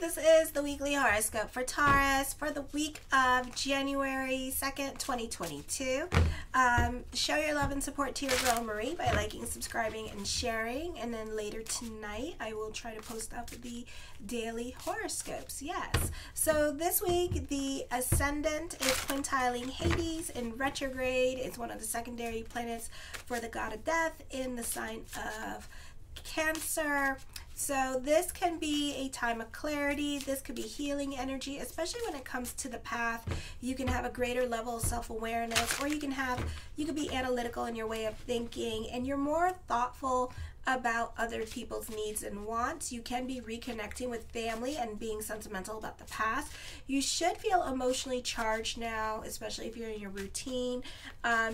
This is the weekly horoscope for Taurus for the week of January 2nd, 2022. Show your love and support to your girl Marie by liking, subscribing, and sharing. And then later tonight, I will try to post up the daily horoscopes. Yes. So this week, the ascendant is quintiling Hades in retrograde. It's one of the secondary planets for the god of death in the sign of Cancer. So this can be a time of clarity. This could be healing energy, especially when it comes to the path. You can have a greater level of self-awareness, or you could be analytical in your way of thinking, and you're more thoughtful about other people's needs and wants. You can be reconnecting with family and being sentimental about the past. You should feel emotionally charged now, especially if you're in your routine.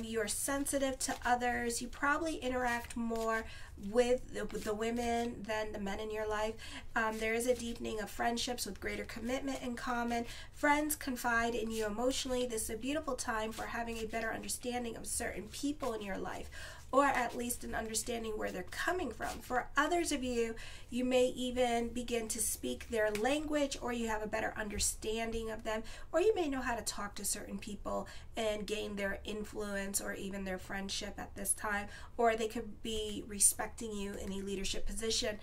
You're sensitive to others. You probably interact more with the women than the men in your life. There is a deepening of friendships with greater commitment in common. Friends confide in you emotionally. This is a beautiful time for having a better understanding of certain people in your life, or at least an understanding where they're coming from. For others of you, you may even begin to speak their language, or you have a better understanding of them, or you may know how to talk to certain people and gain their influence or even their friendship at this time, or they could be respecting you in a leadership position.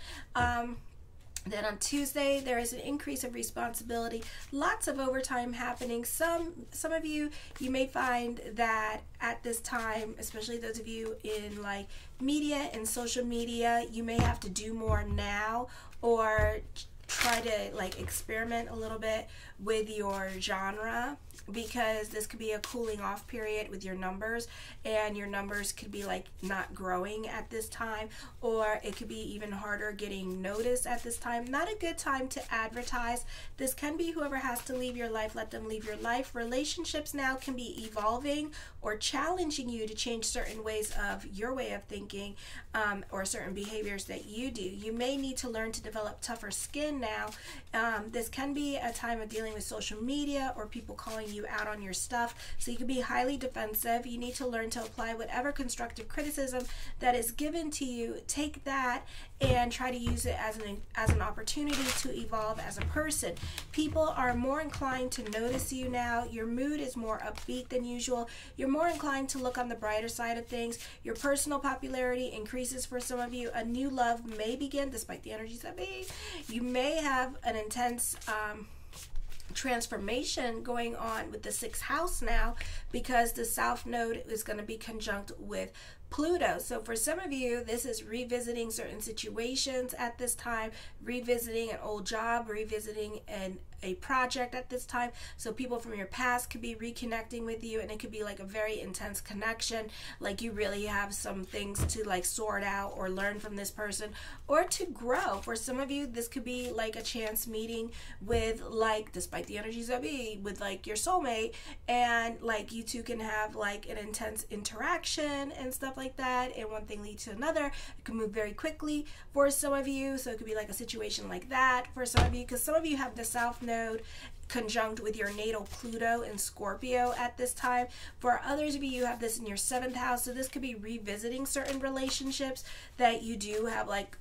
Then on Tuesday, there is an increase of responsibility, lots of overtime happening. Some of you may find that at this time, especially those of you in like media and social media, you may have to do more now, or try to like experiment a little bit with your genre, because this could be a cooling off period with your numbers, and your numbers could be like not growing at this time, or it could be even harder getting noticed at this time. Not a good time to advertise. This can be whoever has to leave your life, let them leave your life. Relationships now can be evolving or challenging you to change certain ways of your way of thinking, or certain behaviors that you do. You may need to learn to develop tougher skin now. This can be a time of dealing with social media or people calling you out on your stuff, so you can be highly defensive. You need to learn to apply whatever constructive criticism that is given to you. Take that and try to use it as an opportunity to evolve as a person. People are more inclined to notice you now. Your mood is more upbeat than usual. You're more inclined to look on the brighter side of things. Your personal popularity increases for some of you. A new love may begin despite the energies that be. You may have an intense transformation going on with the 6th house now, because the South Node is going to be conjunct with Pluto. So for some of you, this is revisiting certain situations at this time, revisiting an old job, revisiting a project at this time. So people from your past could be reconnecting with you, and it could be like a very intense connection, like you really have some things to like sort out or learn from this person, or to grow. For some of you, this could be like a chance meeting with, like, despite the energies of be, with like your soulmate, and like you two can have like an intense interaction and stuff like that, and one thing leads to another. It can move very quickly for some of you, so it could be like a situation like that for some of you, because some of you have the South Node conjunct with your natal Pluto in Scorpio at this time. For others of you, you have this in your 7th house, so this could be revisiting certain relationships that you do have like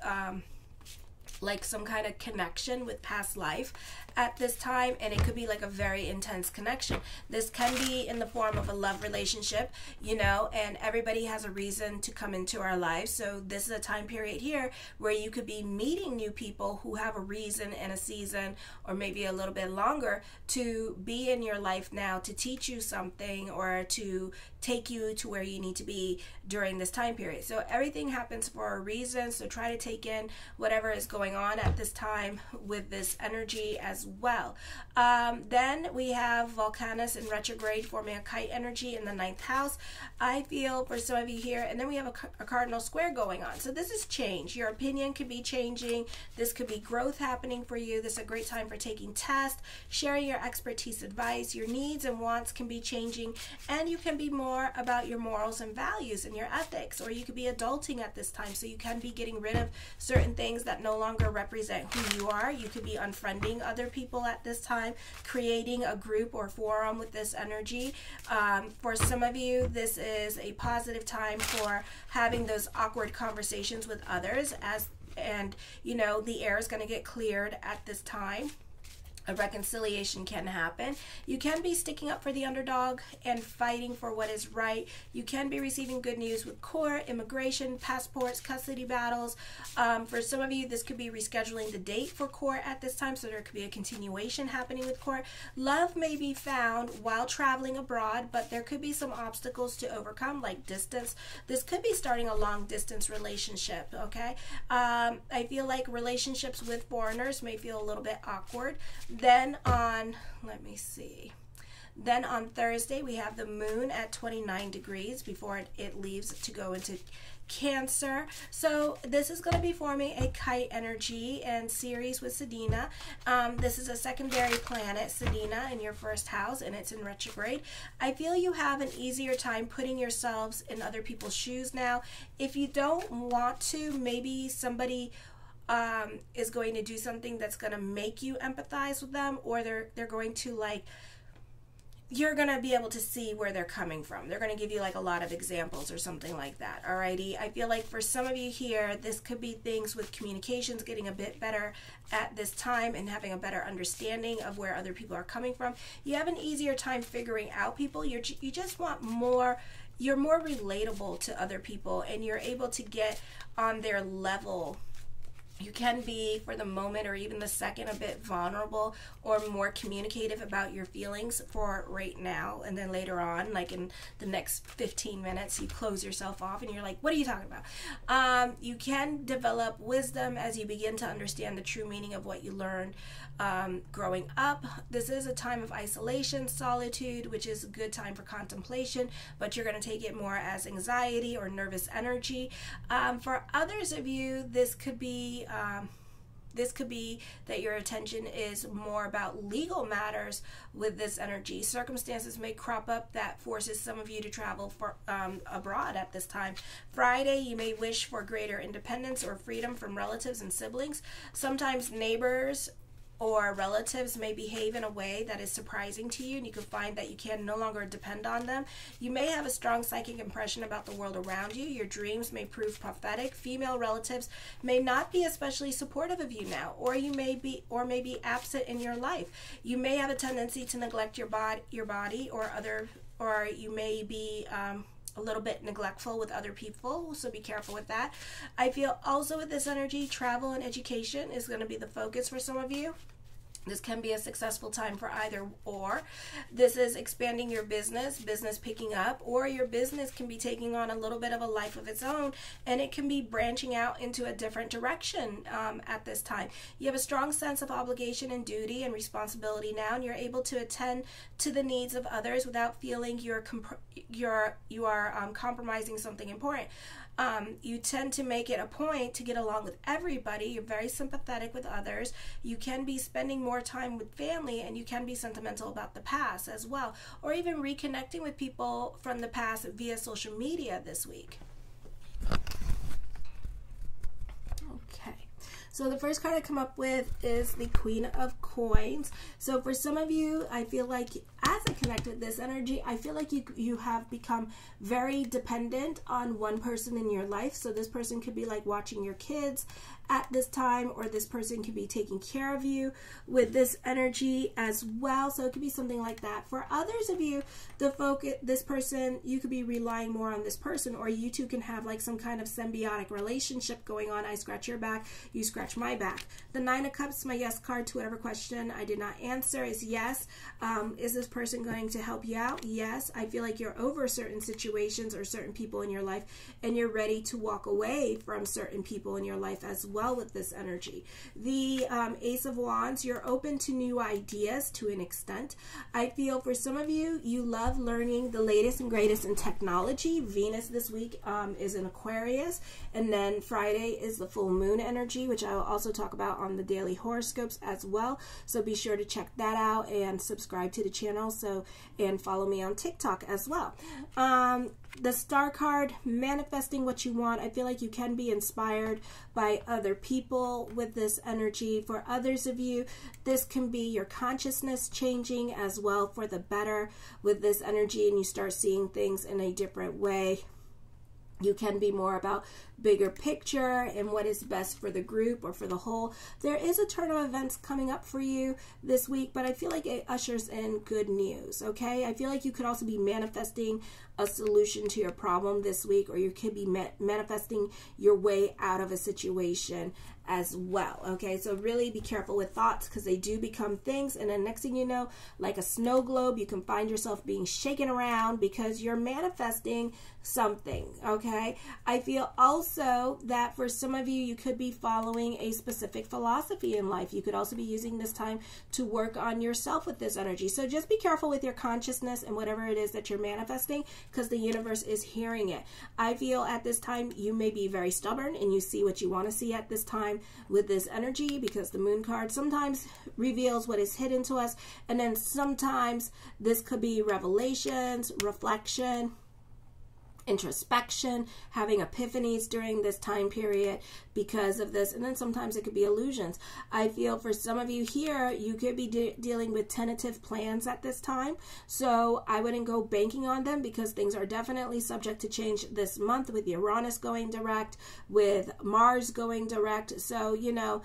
some kind of connection with past life at this time, and it could be like a very intense connection. This can be in the form of a love relationship, you know, and everybody has a reason to come into our lives. So this is a time period here where you could be meeting new people who have a reason and a season, or maybe a little bit longer, to be in your life now, to teach you something or to take you to where you need to be during this time period. So everything happens for a reason, so try to take in whatever is going on at this time with this energy as well. Then we have Volcanus in retrograde forming a kite energy in the 9th house, I feel, for some of you here. And then we have a cardinal square going on. So this is change. Your opinion could be changing. This could be growth happening for you. This is a great time for taking tests, sharing your expertise, advice. Your needs and wants can be changing, and you can be more about your morals and values and your ethics, or you could be adulting at this time, so you can be getting rid of certain things that no longer represent who you are. You could be unfriending other people at this time, creating a group or forum with this energy. For some of you, this is a positive time for having those awkward conversations with others, and you know, the air is going to get cleared at this time. A reconciliation can happen. You can be sticking up for the underdog and fighting for what is right. You can be receiving good news with court, immigration, passports, custody battles. For some of you, this could be rescheduling the date for court at this time, so there could be a continuation happening with court. Love may be found while traveling abroad, but there could be some obstacles to overcome, like distance. This could be starting a long distance relationship, okay? I feel like relationships with foreigners may feel a little bit awkward. Then on, let me see. Then on Thursday, we have the moon at 29 degrees before it leaves to go into Cancer. So this is going to be forming a kite energy and series with Sedina. This is a secondary planet, Sedina, in your first house, and it's in retrograde. I feel you have an easier time putting yourselves in other people's shoes now. If you don't want to, maybe somebody is going to do something that's going to make you empathize with them, or they're going to, like, you're going to be able to see where they're coming from. They're going to give you like a lot of examples or something like that. Alrighty. I feel like for some of you here, this could be things with communications getting a bit better at this time and having a better understanding of where other people are coming from. You have an easier time figuring out people. You just want more. You're more relatable to other people, and you're able to get on their level. You can be, for the moment or even the second, a bit vulnerable or more communicative about your feelings for right now. And then later on, like in the next 15 minutes, you close yourself off and you're like, what are you talking about? You can develop wisdom as you begin to understand the true meaning of what you learned growing up. This is a time of isolation, solitude, which is a good time for contemplation, but you're going to take it more as anxiety or nervous energy. For others of you, this could be that your attention is more about legal matters with this energy. Circumstances may crop up that forces some of you to travel for abroad at this time. Friday, you may wish for greater independence or freedom from relatives and siblings. Sometimes neighbors or relatives may behave in a way that is surprising to you, and you can find that you can no longer depend on them. You may have a strong psychic impression about the world around you. Your dreams may prove prophetic. Female relatives may not be especially supportive of you now, or may be absent in your life. You may have a tendency to neglect your body, or you may be a little bit neglectful with other people, so be careful with that. I feel also with this energy, travel and education is going to be the focus for some of you. This can be a successful time for either or. This is expanding your business picking up, or your business can be taking on a little bit of a life of its own, and it can be branching out into a different direction at this time. You have a strong sense of obligation and duty and responsibility now, and you're able to attend to the needs of others without feeling you are compromising something important. You tend to make it a point to get along with everybody. You're very sympathetic with others. You can be spending more time with family, and you can be sentimental about the past as well, or even reconnecting with people from the past via social media this week. Okay. So the first card I come up with is the Queen of Coins. So for some of you, I feel like as I connect with this energy, I feel like you have become very dependent on one person in your life. So this person could be like watching your kids at this time, or this person could be taking care of you with this energy as well. So it could be something like that. For others of you, this person, you could be relying more on this person, or you two can have like some kind of symbiotic relationship going on. I scratch your back, you scratch my back. The Nine of Cups, my yes card to whatever question I did not answer, is yes. Is this person going to help you out? Yes. I feel like you're over certain situations or certain people in your life, and you're ready to walk away from certain people in your life as well with this energy. The Ace of Wands, you're open to new ideas to an extent. I feel for some of you, you love learning the latest and greatest in technology. Venus this week is in Aquarius, and then Friday is the full moon energy, which I will also talk about on the daily horoscopes as well. So be sure to check that out and subscribe to the channel, and follow me on TikTok as well. The Star card, manifesting what you want. I feel like you can be inspired by other people with this energy. For others of you, this can be your consciousness changing as well for the better with this energy, and you start seeing things in a different way. You can be more about bigger picture and what is best for the group or for the whole. There is a turn of events coming up for you this week, but I feel like it ushers in good news, okay? I feel like you could also be manifesting a solution to your problem this week, or you could be manifesting your way out of a situation as well, okay? So really be careful with thoughts, because they do become things, and then next thing you know, like a snow globe, you can find yourself being shaken around because you're manifesting something, okay? I feel also that for some of you, you could be following a specific philosophy in life. You could also be using this time to work on yourself with this energy. So just be careful with your consciousness and whatever it is that you're manifesting, because the universe is hearing it. I feel at this time you may be very stubborn and you see what you want to see at this time with this energy, because the moon card sometimes reveals what is hidden to us, and then sometimes this could be revelations, reflection, introspection, having epiphanies during this time period because of this, and then sometimes it could be illusions. I feel for some of you here, you could be dealing with tentative plans at this time, so I wouldn't go banking on them, because things are definitely subject to change this month with Uranus going direct, with Mars going direct. So you know,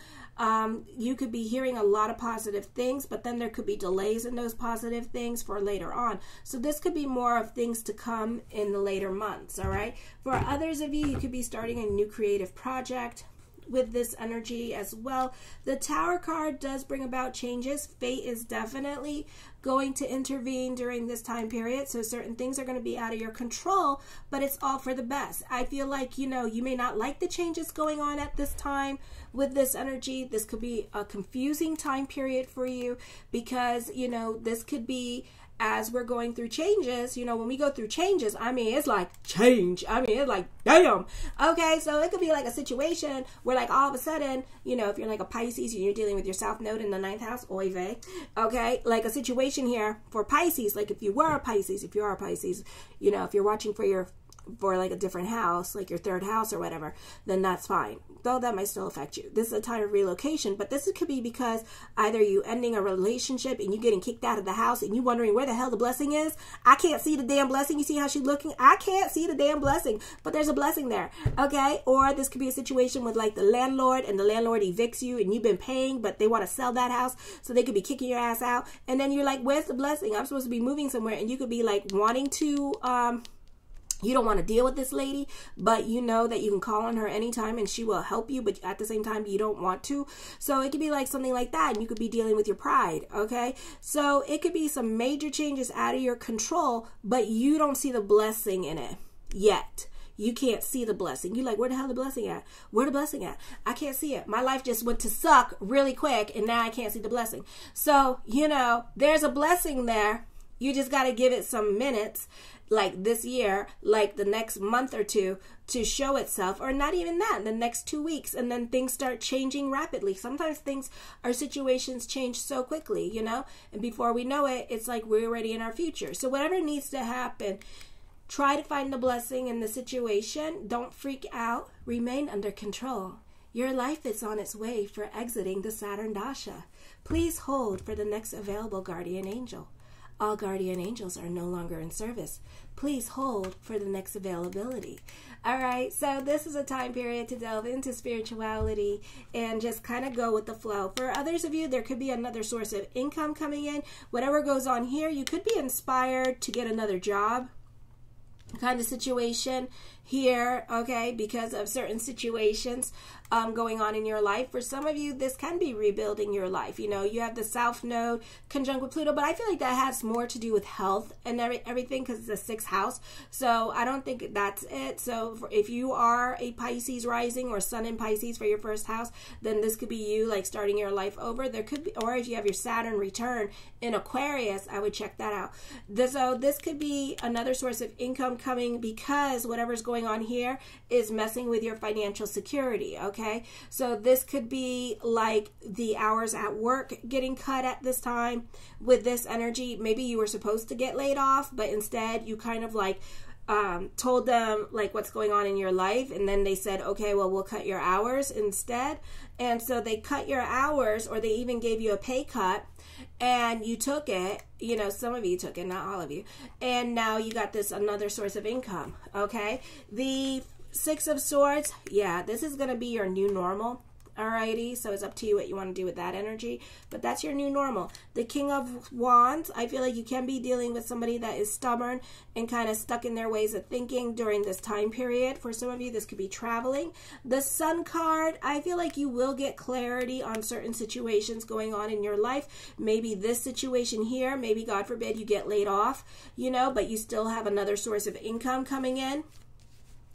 you could be hearing a lot of positive things, but then there could be delays in those positive things for later on. So this could be more of things to come in the later months, all right? For others of you, you could be starting a new creative project with this energy as well. The Tower card does bring about changes. Fate is definitely going to intervene during this time period, so certain things are going to be out of your control, but it's all for the best. I feel like, you know, you may not like the changes going on at this time with this energy. This could be a confusing time period for you, because, you know, this could be as we're going through changes. You know, when we go through changes, I mean, it's like change. I mean, it's like, damn. Okay, so it could be like a situation where, like, all of a sudden, you know, if you're like a Pisces and you're dealing with your South Node in the 9th house, oy vey, okay, like a situation here for Pisces, like if you were a Pisces, if you are a Pisces, you know, if you're watching for like a different house, like your 3rd house or whatever, then that's fine. Though that might still affect you. This is a time of relocation, but this could be because either you ending a relationship and you getting kicked out of the house and you wondering where the hell the blessing is. I can't see the damn blessing. You see how she's looking? I can't see the damn blessing, but there's a blessing there, okay? Or this could be a situation with like the landlord, and the landlord evicts you and you've been paying, but they want to sell that house, so they could be kicking your ass out, and then you're like, where's the blessing? I'm supposed to be moving somewhere, and you could be like wanting to you don't want to deal with this lady, but you know that you can call on her anytime and she will help you, but at the same time you don't want to. So it could be like something like that, and you could be dealing with your pride, okay? So it could be some major changes out of your control, but you don't see the blessing in it yet. You can't see the blessing. You're like, where the hell the blessing at? Where the blessing at? I can't see it. My life just went to suck really quick, and now I can't see the blessing. So, you know, there's a blessing there. You just got to give it some minutes, like this year, like the next month or two, to show itself, or not even that, the next 2 weeks, and then things start changing rapidly. Sometimes things, our situations change so quickly, you know, and before we know it, it's like we're already in our future. So whatever needs to happen, try to find the blessing in the situation. Don't freak out. Remain under control. Your life is on its way for exiting the Saturn Dasha. Please hold for the next available guardian angel. All guardian angels are no longer in service. Please hold for the next availability. All right, so this is a time period to delve into spirituality and just kind of go with the flow. For others of you, there could be another source of income coming in. Whatever goes on here, you could be inspired to get another job kind of situation here, okay, because of certain situations going on in your life. For some of you, this can be rebuilding your life. You know, you have the South Node conjunct with Pluto, but I feel like that has more to do with health and everything, because it's the 6th house. So I don't think that's it. So if you are a Pisces rising or Sun in Pisces for your 1st house, then this could be you like starting your life over. There could be, or if you have your Saturn return in Aquarius, I would check that out. So this could be another source of income coming, because whatever's going on here is messing with your financial security, okay? So this could be like the hours at work getting cut at this time with this energy. Maybe you were supposed to get laid off, but instead you kind of like told them like what's going on in your life, and then they said, okay, well, we'll cut your hours instead. and so they cut your hours, or they even gave you a pay cut, and you took it. You know, some of you took it, not all of you, and now you got this another source of income. Okay, the Six of Swords, yeah, this is going to be your new normal. Alrighty, so it's up to you what you want to do with that energy, but that's your new normal. The King of Wands, I feel like you can be dealing with somebody that is stubborn and kind of stuck in their ways of thinking during this time period. For some of you, this could be traveling. The Sun card, I feel like you will get clarity on certain situations going on in your life. Maybe this situation here, maybe God forbid you get laid off, you know, but you still have another source of income coming in,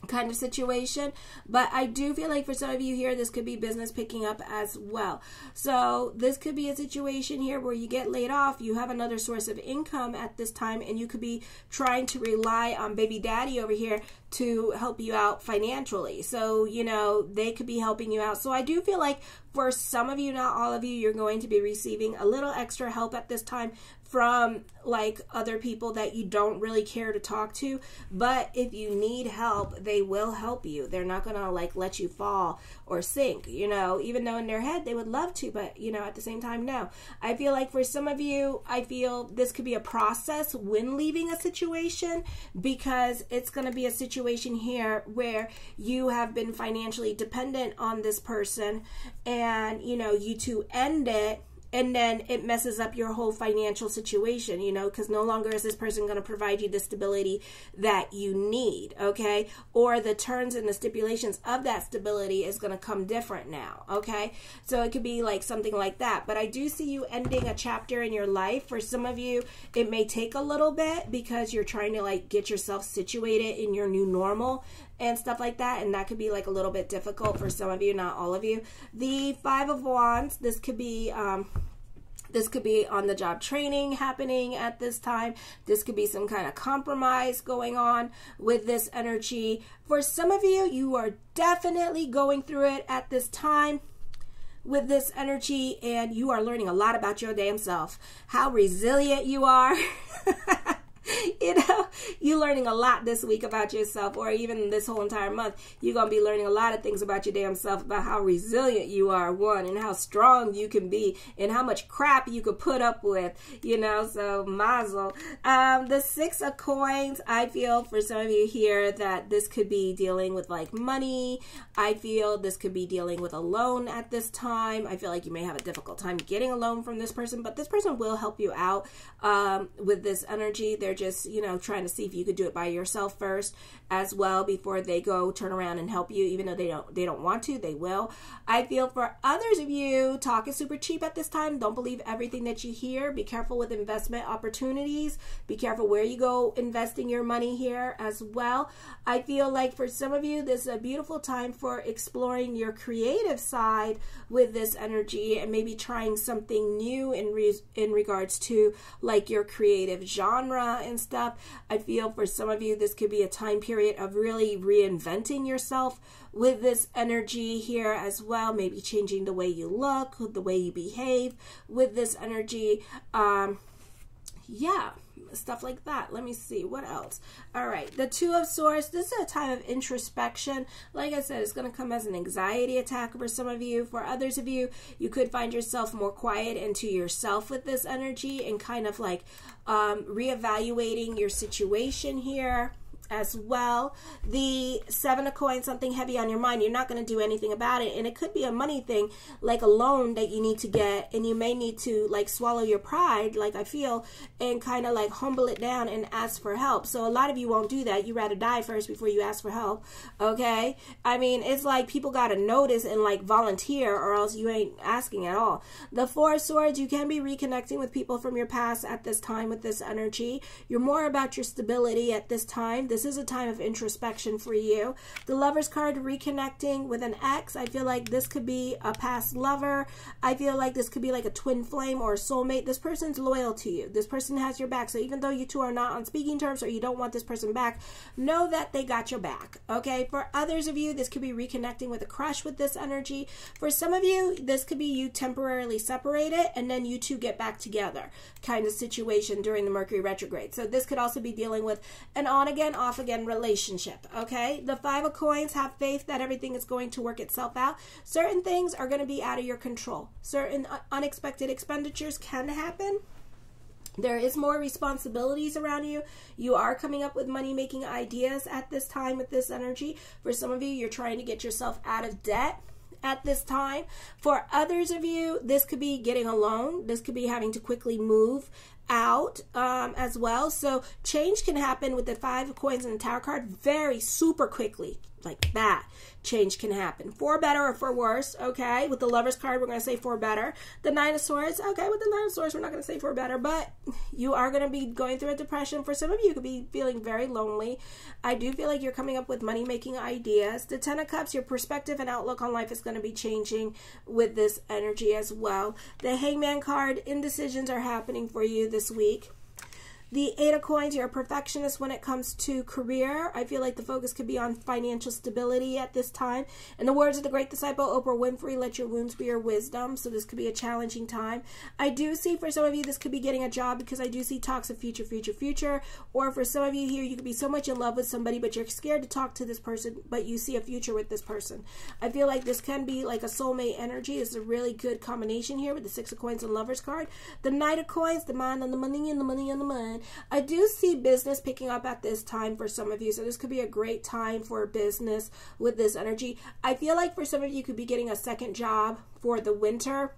kind of situation. But I do feel like for some of you here, this could be business picking up as well. So this could be a situation here where you get laid off, you have another source of income at this time, and you could be trying to rely on baby daddy over here to help you out financially. So, you know, they could be helping you out. So I do feel like for some of you, not all of you, you're going to be receiving a little extra help at this time from like other people that you don't really care to talk to. But if you need help, they will help you. They're not gonna like let you fall or sink, you know, even though in their head they would love to, but you know, at the same time, no. I feel like for some of you, I feel this could be a process when leaving a situation, because it's gonna be a situation here where you have been financially dependent on this person, and you know, you two end it, and then it messes up your whole financial situation, you know, because no longer is this person going to provide you the stability that you need, okay? Or the terms and the stipulations of that stability is going to come different now, okay? So it could be like something like that. But I do see you ending a chapter in your life. For some of you, it may take a little bit because you're trying to like get yourself situated in your new normal and stuff like that, and that could be like a little bit difficult for some of you, not all of you. The Five of Wands, this could be on the job training happening at this time. This could be some kind of compromise going on with this energy. For some of you, you are definitely going through it at this time with this energy, and you are learning a lot about your damn self, how resilient you are. You know, you're learning a lot this week about yourself, or even this whole entire month. You're going to be learning a lot of things about your damn self, about how resilient you are, one, and how strong you can be, and how much crap you could put up with, you know, so mazel. The Six of Coins, I feel for some of you here that this could be dealing with like money. I feel this could be dealing with a loan at this time. I feel like you may have a difficult time getting a loan from this person, but this person will help you out with this energy. They're just, you know, trying to see if you could do it by yourself first as well before they go turn around and help you. Even though they don't want to, they will. I feel for others of you, talk is super cheap at this time. Don't believe everything that you hear. Be careful with investment opportunities. Be careful where you go investing your money here as well. I feel like for some of you, this is a beautiful time for exploring your creative side with this energy, and maybe trying something new in regards to like your creative genre and stuff. I feel for some of you, this could be a time period of really reinventing yourself with this energy here as well. Maybe changing the way you look, the way you behave with this energy. Yeah, stuff like that. Let me see what else. All right, the Two of Swords, this is a time of introspection. Like I said, it's going to come as an anxiety attack for some of you. For others of you, you could find yourself more quiet into yourself with this energy, and kind of like reevaluating your situation here as well. The Seven of Coins, something heavy on your mind. You're not going to do anything about it, and it could be a money thing, like a loan that you need to get, and you may need to like swallow your pride, like I feel, and kind of like humble it down and ask for help. So a lot of you won't do that. You rather die first before you ask for help, okay? I mean, it's like people got to notice and like volunteer, or else you ain't asking at all. The Four of Swords, you can be reconnecting with people from your past at this time with this energy. You're more about your stability at this time. This is a time of introspection for you. The Lover's card, reconnecting with an ex. I feel like this could be a past lover. I feel like this could be like a twin flame or a soulmate. This person's loyal to you. This person has your back. So even though you two are not on speaking terms, or you don't want this person back, know that they got your back, okay? For others of you, this could be reconnecting with a crush with this energy. For some of you, this could be you temporarily separated, and then you two get back together kind of situation during the Mercury retrograde. So this could also be dealing with an on-again, off again relationship, okay? The Five of Coins, have faith that everything is going to work itself out. Certain things are going to be out of your control. Certain unexpected expenditures can happen. There is more responsibilities around you. You are coming up with money-making ideas at this time with this energy. For some of you, you're trying to get yourself out of debt at this time. For others of you, this could be getting a loan. This could be having to quickly move out as well. So change can happen with the Five of Coins and the Tower card very super quickly. Like that. Change can happen. For better or for worse, okay? With the Lover's card, we're going to say for better. The Nine of Swords, okay, with the Nine of Swords, we're not going to say for better, but you are going to be going through a depression. For some of you, you could be feeling very lonely. I do feel like you're coming up with money-making ideas. The Ten of Cups, your perspective and outlook on life is going to be changing with this energy as well. The Hangman card, indecisions are happening for you this week. The Eight of Coins, you're a perfectionist when it comes to career. I feel like the focus could be on financial stability at this time. In the words of the great disciple Oprah Winfrey, let your wounds be your wisdom. So this could be a challenging time. I do see for some of you, this could be getting a job because I do see talks of future, future, future. Or for some of you here, you could be so much in love with somebody, but you're scared to talk to this person, but you see a future with this person. I feel like this can be like a soulmate energy. It's a really good combination here with the Six of Coins and Lover's card. The Knight of Coins, the mind on the money and the money on the mind. I do see business picking up at this time for some of you. So this could be a great time for business with this energy. I feel like for some of you could be getting a second job for the winter,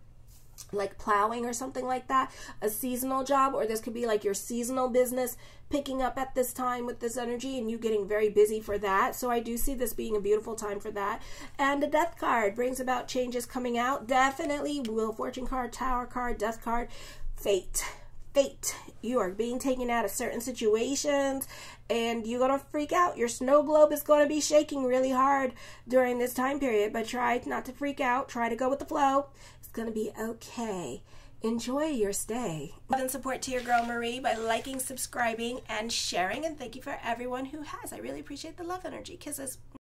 like plowing or something like that, a seasonal job, or this could be like your seasonal business picking up at this time with this energy and you getting very busy for that. So I do see this being a beautiful time for that. And the Death card brings about changes coming out. Definitely Wheel of Fortune card, Tower card, Death card, fate. Fate. You are being taken out of certain situations and you're going to freak out. Your snow globe is going to be shaking really hard during this time period, but try not to freak out. Try to go with the flow. It's going to be okay. Enjoy your stay. Love and support to your girl Marie by liking, subscribing, and sharing. And thank you for everyone who has. I really appreciate the love energy. Kisses.